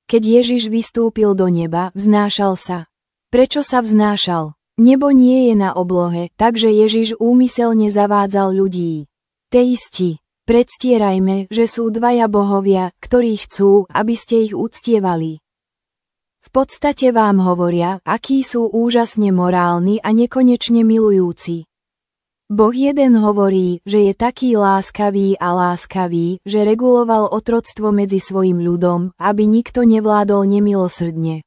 Keď Ježiš vystúpil do neba, vznášal sa. Prečo sa vznášal? Nebo nie je na oblohe, takže Ježiš úmyselne zavádzal ľudí. Teisti, predstierajme, že sú dvaja bohovia, ktorí chcú, aby ste ich uctievali. V podstate vám hovoria, akí sú úžasne morálni a nekonečne milujúci. Boh jeden hovorí, že je taký láskavý a láskavý, že reguloval otroctvo medzi svojim ľudom, aby nikto nevládol nemilosrdne.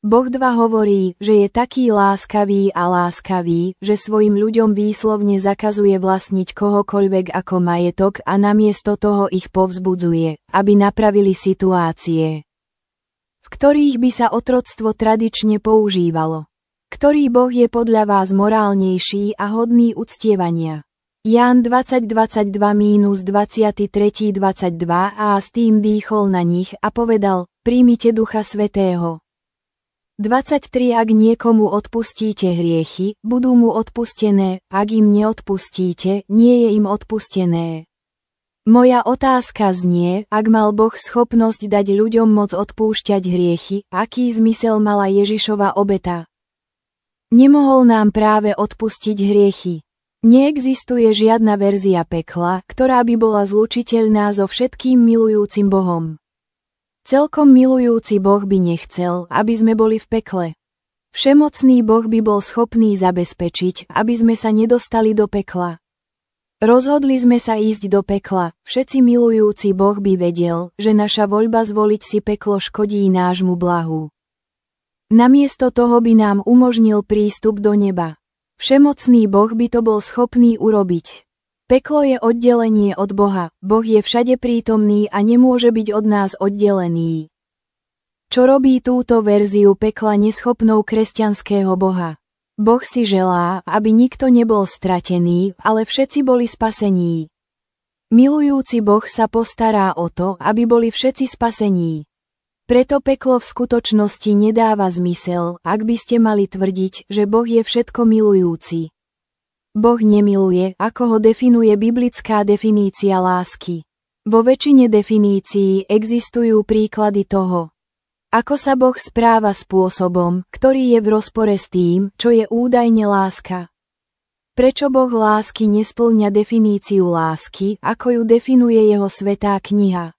Boh dva hovorí, že je taký láskavý a láskavý, že svojim ľuďom výslovne zakazuje vlastniť kohokoľvek ako majetok a namiesto toho ich povzbudzuje, aby napravili situácie, v ktorých by sa otroctvo tradične používalo. Ktorý Boh je podľa vás morálnejší a hodný uctievania? Ján 20:22-23:22 a s tým dýchol na nich a povedal, príjmite Ducha Svätého. 23 Ak niekomu odpustíte hriechy, budú mu odpustené, ak im neodpustíte, nie je im odpustené. Moja otázka znie, ak mal Boh schopnosť dať ľuďom moc odpúšťať hriechy, aký zmysel mala Ježišova obeta? Nemohol nám práve odpustiť hriechy. Neexistuje žiadna verzia pekla, ktorá by bola zlučiteľná so všetkým milujúcim Bohom. Celkom milujúci Boh by nechcel, aby sme boli v pekle. Všemocný Boh by bol schopný zabezpečiť, aby sme sa nedostali do pekla. Rozhodli sme sa ísť do pekla, všetci milujúci Boh by vedel, že naša voľba zvoliť si peklo škodí nášmu blahu. Namiesto toho by nám umožnil prístup do neba. Všemocný Boh by to bol schopný urobiť. Peklo je oddelenie od Boha, Boh je všade prítomný a nemôže byť od nás oddelený. Čo robí túto verziu pekla neschopnou kresťanského Boha? Boh si želá, aby nikto nebol stratený, ale všetci boli spasení. Milujúci Boh sa postará o to, aby boli všetci spasení. Preto peklo v skutočnosti nedáva zmysel, ak by ste mali tvrdiť, že Boh je všetko milujúci. Boh nemiluje, ako ho definuje biblická definícia lásky. Vo väčšine definícií existujú príklady toho, ako sa Boh správa spôsobom, ktorý je v rozpore s tým, čo je údajne láska. Prečo Boh lásky nespĺňa definíciu lásky, ako ju definuje jeho svätá kniha?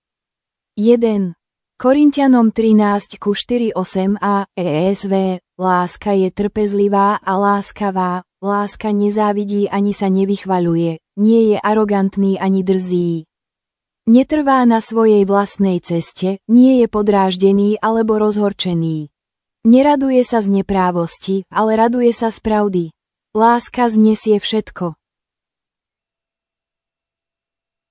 1. Korinťanom 13:4-8 a ESV, láska je trpezlivá a láskavá, láska nezávidí ani sa nevychvaľuje, nie je arogantný ani drzý. Netrvá na svojej vlastnej ceste, nie je podráždený alebo rozhorčený. Neraduje sa z neprávosti, ale raduje sa z pravdy. Láska znesie všetko.